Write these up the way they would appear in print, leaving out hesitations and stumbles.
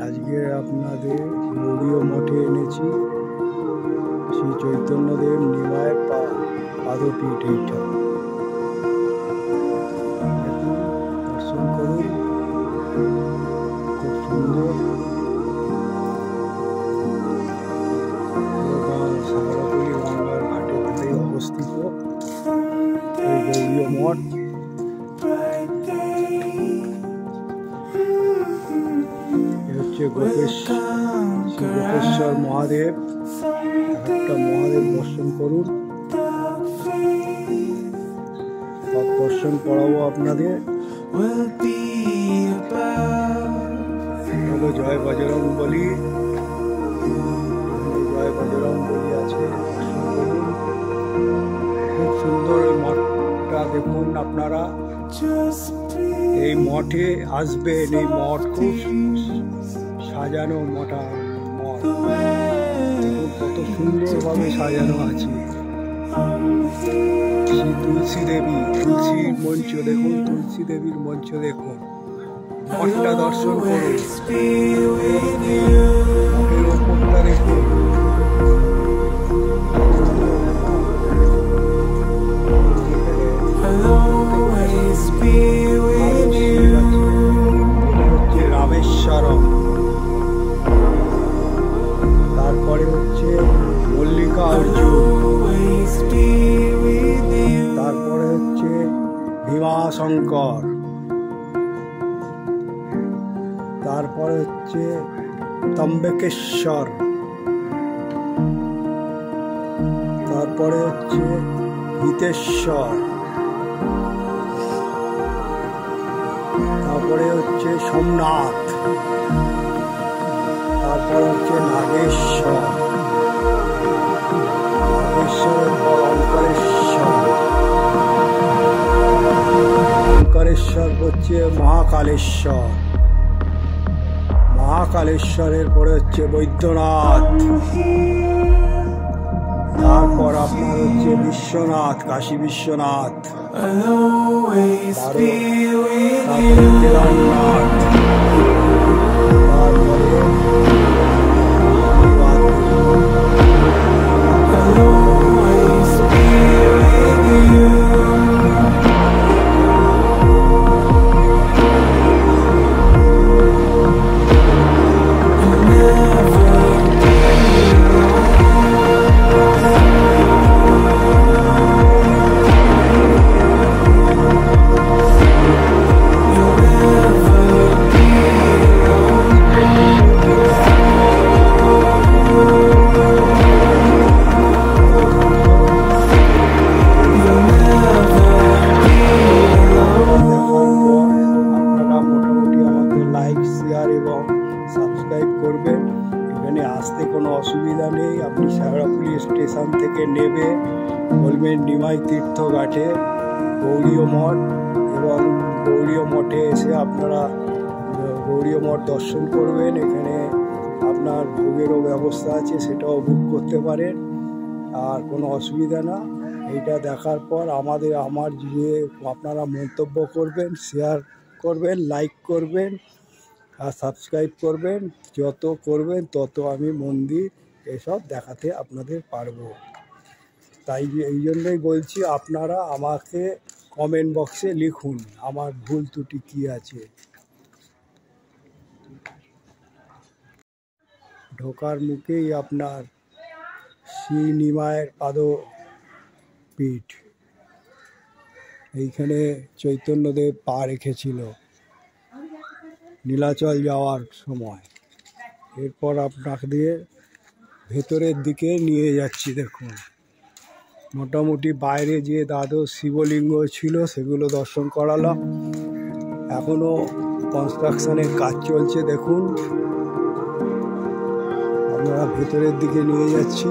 আজকে আপনাদের গৌড়ীয় মঠে এনেছি শ্রী চৈতন্যদেব নিমায়ের পাদপীঠ। এইটা দর্শন করুন, খুব সুন্দর। সাগরপল্লী গঙ্গার ঘাটের ধারে অবস্থিত এই গৌড়ীয় মঠ। হচ্ছে গোপেশ্বর মহাদেব। একটা মহাদেব দর্শন করুন, সব দর্শন করাবো আপনাদের। জয় বজরং বলি, জয় বজরং বলি আছে, দর্শন করুন। খুব সুন্দর এই মঠটা দেখুন আপনারা। এই মঠে আসবেন, এই মঠ খুব সাজানো মঠ, কত সুন্দরভাবে সাজানো আছে। শ্রী তুলসী দেবী, তুলসীর মঞ্চ দেখুন, তুলসী দেবীর মঞ্চ দেখুন। মঠটা দর্শন করুন, মঠের ওপরটা দেখুন। রামেশ্বরম, তারপরে হচ্ছে মল্লিকা অর্জুন, তারপরে হচ্ছে ভীমাশঙ্কর, তারপরে হচ্ছে ত্রম্বকেশ্বর, তারপরে হচ্ছে হিতেশ্বর, তারপরে হচ্ছে সোমনাথ, তারপরে হচ্ছে নাগেশ্বর, নাগেশ্বরের পর অঙ্কারেশ্বর, অঙ্কারেশ্বর হচ্ছে মহাকালেশ্বর, মহাকালেশ্বরের পরে হচ্ছে বৈদ্যনাথ, তারপর আপনার হচ্ছে বিশ্বনাথ, কাশী বিশ্বনাথ, তারপরে কেদারনাথ, তারপরে এবং সাবস্ক্রাইব করবেন। এখানে আসতে কোনো অসুবিধা নেই। আপনি সাগরপল্লী স্টেশন থেকে নেবে, বলবেন নিমাই তীর্থ ঘাটে গৌড়ীয় মঠ, এবং গৌড়ীয় মঠে এসে আপনারা গৌড়ীয় মঠ দর্শন করবেন। এখানে আপনার ভোগেরও ব্যবস্থা আছে, সেটাও বুক করতে পারেন, আর কোনো অসুবিধা না। এইটা দেখার পর আমার যে আপনারা মন্তব্য করবেন, শেয়ার করবেন, লাইক করবেন আর সাবস্ক্রাইব করবেন। যত করবেন তত আমি মন্দির এসব দেখাতে আপনাদের পারবো। তাই এই জন্যই বলছি, আপনারা আমাকে কমেন্ট বক্সে লিখুন আমার ভুল ত্রুটি কী আছে। ঢোকার মুখেই আপনার শ্রী নিমায়ের পাদপীঠ। এইখানে চৈতন্যদেব পা রেখেছিল নীলাচল যাওয়ার সময়। এরপর আপনাদের ভেতরের দিকে নিয়ে যাচ্ছি। দেখুন, মোটামুটি বাইরে যে দ্বাদশ শিবলিঙ্গ ছিল সেগুলো দর্শন করালাম। এখনও কনস্ট্রাকশনের কাজ চলছে। দেখুন, আপনারা ভেতরের দিকে নিয়ে যাচ্ছি,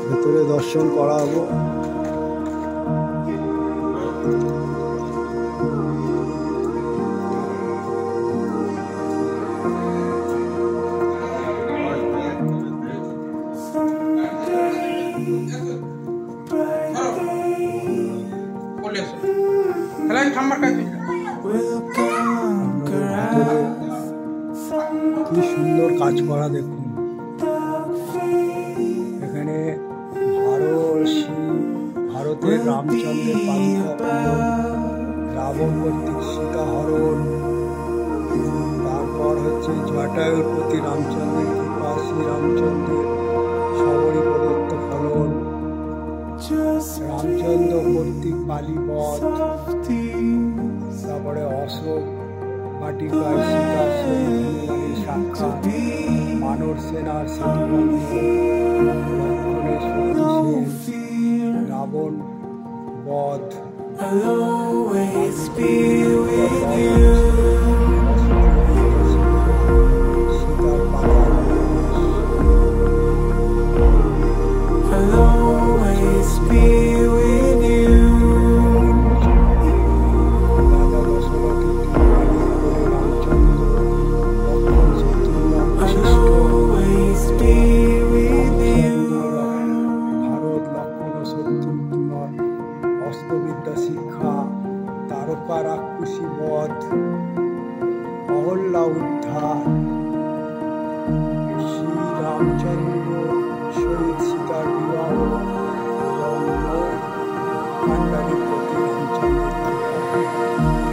ভেতরে দর্শন করাবো। We'll conquer. কি সুন্দর কাজ করা দেখুন। এখানে ভারতের রামচন্দ্রের পালিকা পুজো, রাবণ কর্তৃক সীতাহরণ, তারপর হচ্ছে জটায়ুর প্রতি রামচন্দ্রের কৃপা, শ্রীরামচন্দ্রের সবরী প্রদত্ত ফলন, রামচন্দ্র কর্তৃক বালিবধ, তারপরে অশোক বাটিকায় সীতা হনুমানের সাক্ষাৎ, মানর সেনার সেতুবন্ধ, লক্ষণের সতী সেন, রাবণ বধ, সীতার পাতার অস্ত্রবিদ্যা শিক্ষা, তারকা রাক্ষসী বধ, অহল্যা উদ্ধার, শ্রীরামচন্দ্র সহিত সীতার বিবাহ এবং কান্ডারির প্রতি রামচন্দ্রের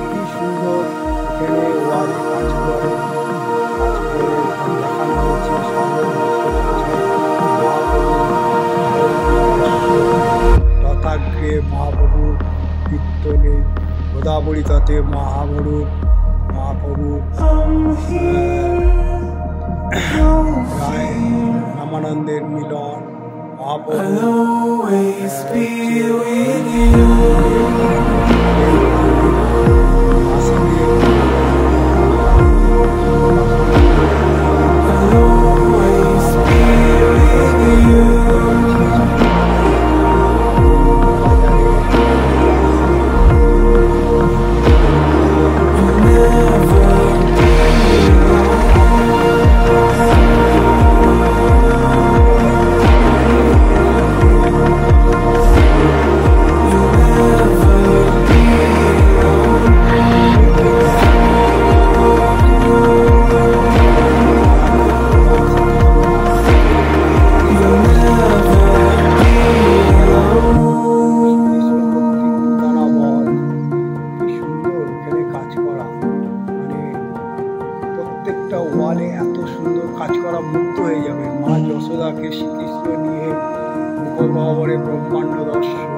কি সুন্দর এখানে ওয়ালে কাজ করে দেখানো হয়েছে। রথাগ্রে মহাপ্রভু কীর্তনে, গোদাবরী তটে মহাপ্রভু রামানন্দের মিলন, মহাপ্রভু প্রত্যেকটা ওয়ালে এত সুন্দর কাজ করা, মুগ্ধ হয়ে যাবে। মা যশোদাকে শ্রীকৃষ্ণ নিয়ে মুখগহ্বরে ব্রহ্মাণ্ড দর্শন,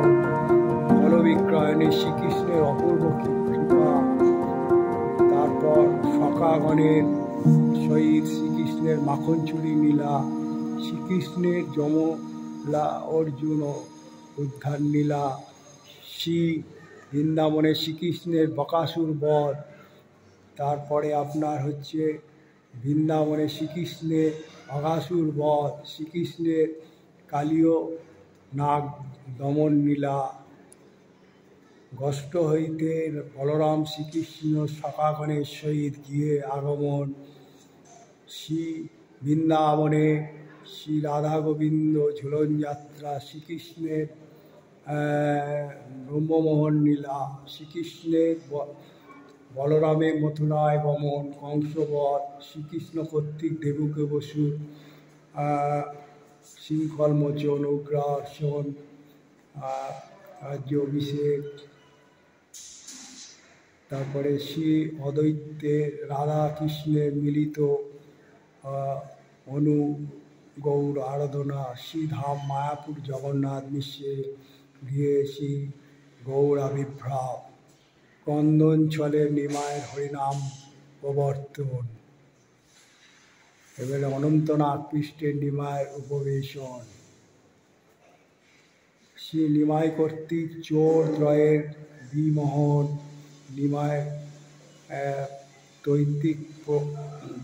ফলবিক্রয়ণে শ্রীকৃষ্ণের অপূর্ব কৃপা, তারপর সখাগণের সহিত শ্রীকৃষ্ণের মাখন চুরি লীলা, শ্রীকৃষ্ণের যমলা অর্জুন উদ্ধার লীলা, শ্রী বৃন্দাবনে শ্রীকৃষ্ণের বকাসুর বধ, তারপরে আপনার হচ্ছে বৃন্দাবনে শ্রীকৃষ্ণের অঘাসুর বধ, শ্রীকৃষ্ণের কালীয় নাগ দমন লীলা, গষ্ট হইতে বলরাম শ্রীকৃষ্ণ সখাগণের সহিত গিয়ে আগমন, শ্রী বৃন্দাবনে শ্রী রাধা গোবিন্দ ঝুলন যাত্রা, শ্রীকৃষ্ণের ব্রহ্মমোহন লীলা, শ্রীকৃষ্ণের বলরামের মথুরায় গমন, কংসবধ, শ্রীকৃষ্ণ কর্তৃক দেবকী বসু শৃঙ্খল মোচন, উগ্রাসন, রাজ্য অভিষেক, তারপরে শ্রী অদ্বৈতের রাধা কৃষ্ণের মিলিত অনু গৌর আরাধনা, শ্রীধাম মায়াপুর জগন্নাথ মিশ্রে গিয়ে শ্রী গৌর আবির্ভাব, ক্রন্দনছলের নিমায়ের হরিনাম প্রবর্তন, এবারে অনন্তনাগ পৃষ্ঠের নিমায়ের উপবেশন, শ্রী নিমাই কর্তৃক চোর ত্রয়ের বিমোহন, নিমায় তৈত্তিক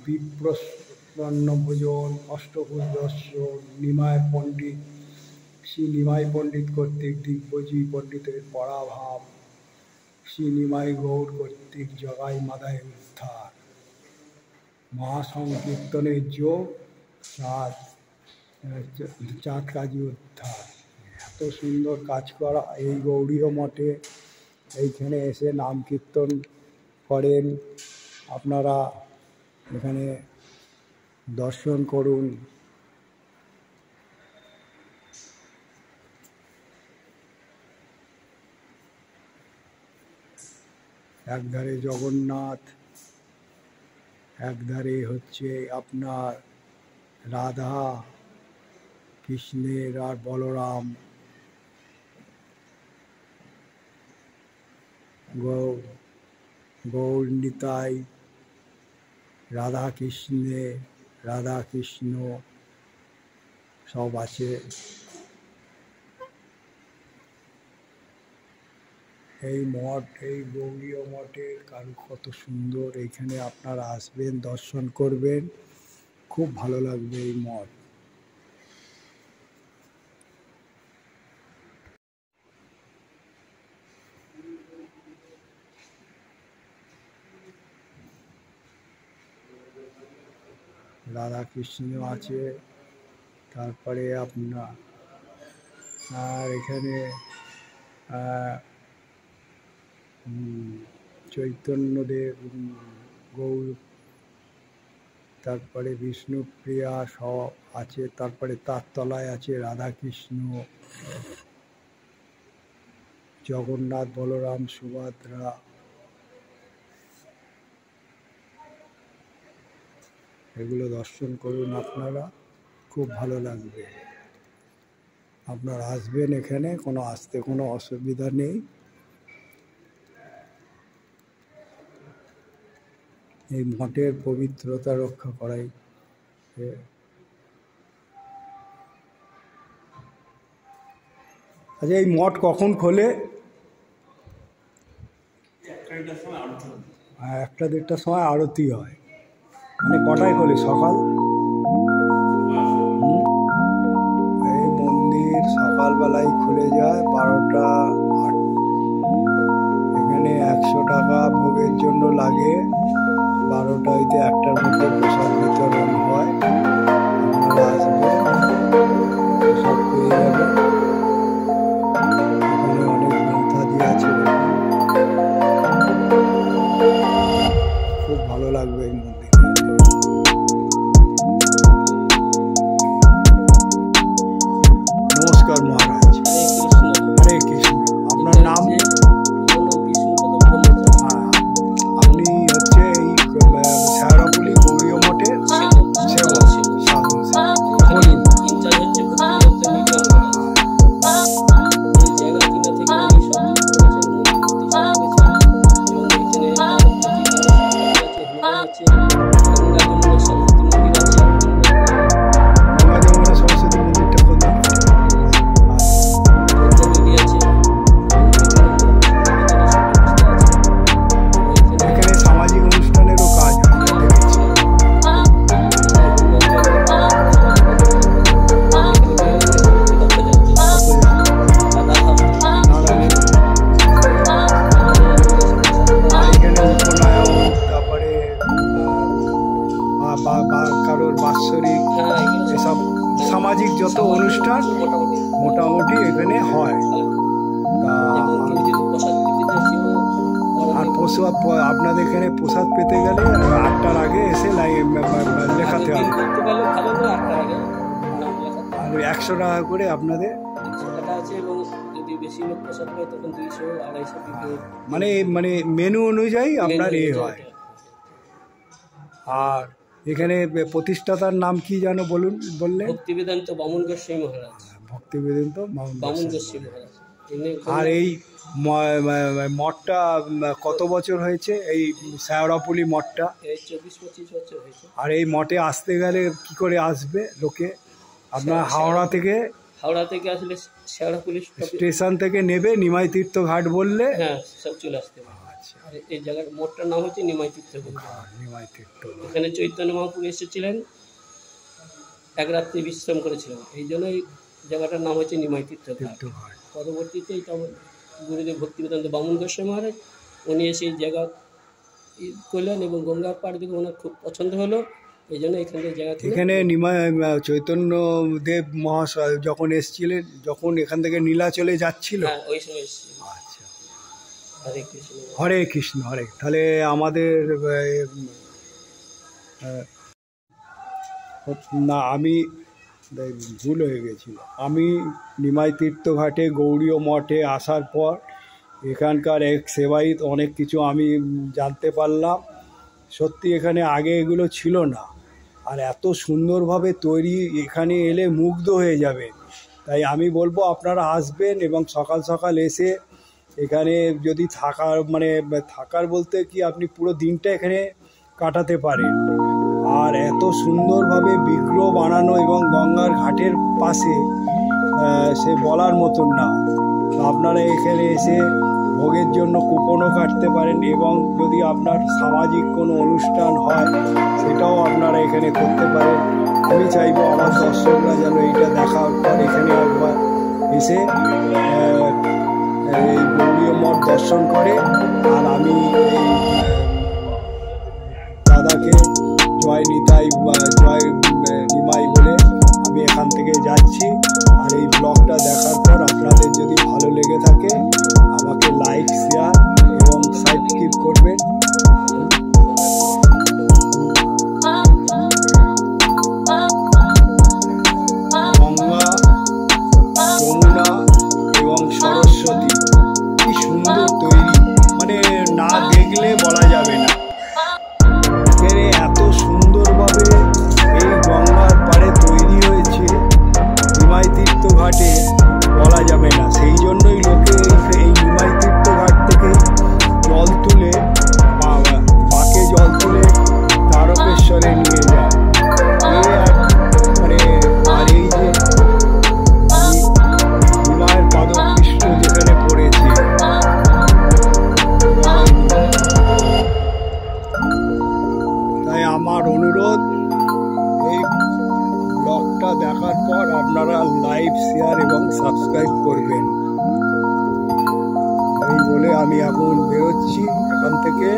বিপ্রন্ন ভোজন, অষ্টভুজ দর্শন, নিমায় পণ্ডিত, শ্রী নিমাই পণ্ডিত কর্তৃক দিগ্বজী পণ্ডিতের পরাভাব, শ্রী নিমাই গৌর কর্তৃক জগাই মাদায় উদ্ধার, মহাসংকীর্তনের যোগ, চাঁদ কাজী উদ্ধার। এত সুন্দর কাজ করা এই গৌড়ীয় মঠে। এইখানে এসে নাম কীর্তন করেন আপনারা। এখানে দর্শন করুন। একধারে জগন্নাথ, একধারে হচ্ছে আপনার রাধা কৃষ্ণের আর বলরাম, গৌর নিতাই, রাধা কৃষ্ণ সব আছে। এই মঠ, এই গৌরীয় মঠের কত সুন্দর। এইখানে আপনারা আসবেন, দর্শন করবেন, খুব ভালো লাগবে এই মঠ। রাধা কৃষ্ণ আছে, তারপরে আপনার আর এখানে চৈতন্যদেব, গৌর, তারপরে বিষ্ণুপ্রিয়া সব আছে। তারপরে তার তলায় আছে রাধাকৃষ্ণ, জগন্নাথ, বলরাম, সুভদ্রা। এগুলো দর্শন করুন আপনারা, খুব ভালো লাগবে। আপনারা আসবেন এখানে, আসতে কোনো অসুবিধা নেই। এই মঠের পবিত্রতা রক্ষা করাই। আচ্ছা, এই মঠ কখন খোলে? 1-1:30টার সময় আরতি হয়। মানে কটায় খোলে? সকাল? এই মন্দির সকালবেলায় খুলে যায় 12টা 8। এখানে 100 টাকা ভোগের জন্য লাগে। 12টা হইতে 1টার মধ্যে প্রসাদ বিতরণ হয়। আপনারা আসবেন, প্রসাদ পেয়ে যাবেন। এখানে অনেক গ্রন্থাদি আছে, খুব ভালো লাগবে এই মন্দিরে। নমস্কার মহারাজ। হরে কৃষ্ণ। আপনার নাম? আপনি হচ্ছে এই শেওড়াফুলি গৌরীয় মঠের সেবক, সাধু। বলুন। কারোর বাৎসরিক, এসব সামাজিক যত অনুষ্ঠান মোটামুটি এখানে হয়। আর প্রসাদ, আপনাদের এখানে প্রসাদ পেতে গেলে 8টার আগে এসে লেখাতে হবে। আর 100 টাকা করে আপনাদের মানে মেনু অনুযায়ী আপনার হয়। আর এখানে প্রতিষ্ঠাতার নাম কি জানো বললে? ভক্তিবেদান্ত বামন গোস্বামী মহারাজ। ভক্তিবেদান্ত বামন গোস্বামী মহারাজ। আর এই মঠটা কত বছর হয়েছে? এই শেওড়াফুলি মঠটা 24-25 বছর হয়েছে। আর এই মঠে আসতে গেলে কি করে আসবে লোকে? আপনার হাওড়া থেকে আসলে শেওড়াফুলি স্টেশন থেকে নেবে, নিমাই তীর্থ ঘাট বললে হ্যাঁ সব চলে আসতে পারে। আচ্ছা, এই জায়গার মঠটার নাম হচ্ছে নিমাই তীর্থ ঘাট। নিমাই তীর্থ। এখানে চৈতন্য মহাপ্রভু এসেছিলেন, এক রাত্রি বিশ্রাম করেছিলেন, এই জন্য এই জায়গাটার নাম হচ্ছে নিমাই তীর্থ ঘাট। পরবর্তীতে এটা গুরুদেব ভক্তিবেদান্ত বামন গোস্বামী মহারাজ উনি এসে এই জায়গা করলেন এবং গঙ্গার পাড় দিকে ওনার খুব পছন্দ হলো, এই জন্য এখানে চৈতন্য দেব মহাশয় যখন এসেছিলেন, যখন এখান থেকে নীলাচলে যাচ্ছিল, ওই সময় এসেছিল। আচ্ছা, হরে কৃষ্ণ। হরে কৃষ্ণ। হরে। তাহলে আমাদের না, আমি ভুল হয়ে গেছিল। আমি নিমাই তীর্থঘাটে গৌড়ীয় মঠে আসার পর এখানকার এক সেবায়িত অনেক কিছু আমি জানতে পারলাম। সত্যি এখানে আগে এগুলো ছিল না, আর এত সুন্দরভাবে তৈরি, এখানে এলে মুগ্ধ হয়ে যাবে। তাই আমি বলবো আপনারা আসবেন এবং সকাল সকাল এসে এখানে যদি থাকার বলতে কি আপনি পুরো দিনটা এখানে কাটাতে পারেন। আর এত সুন্দরভাবে বিগ্রহ বানানো এবং গঙ্গার ঘাটের পাশে, সে বলার মতন না। আপনারা এখানে এসে ভোগের জন্য কুপনও কাটতে পারেন, এবং যদি আপনার সামাজিক কোনো অনুষ্ঠান হয় সেটাও আপনারা এখানে করতে পারেন। আমি চাইবো আমার দর্শকরা যেন এইটা দেখার পর এখানে একবার এসে এই গৌড়ীয় মঠ দর্শন করে। আর আমি এই দাদাকে জয় নিতাই বা জয় নিমাই বলে আমি এখান থেকে যাচ্ছি। আর এই ব্লগটা দেখার পর আপনাদের যদি ভালো লেগে থাকে আমাকে লাইক, শেয়ার এবং সাবস্ক্রাইব করবেন। গঙ্গা, যমুনা এবং সরস্বতী কি সুন্দর তৈরি, না দেখলে বলা যাবে না। এত সুন্দরভাবে এই গঙ্গার পাড়ে তৈরি হয়েছে নিমাই তীর্থঘাটে, বলা যাবে না। সেই জন্যই লোকে এই নিমাই তীর্থঘাট থেকে জল তুলে, পাকে জল তুলে তারকেশ্বরে নিয়ে যায়। আর এই যে নিমাইয়ের পাদকৃষ্ণ যেখানে পড়েছে, তাই আমার অনুরোধ এই ব্লগটা দেখার পর আপনারা লাইক, শেয়ার এবং সাবস্ক্রাইব করবেন। এই বলে আমি এখন বেরোচ্ছি এখান থেকে,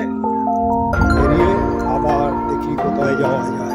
বেরিয়ে আবার দেখি কোথায় যাওয়া যায়।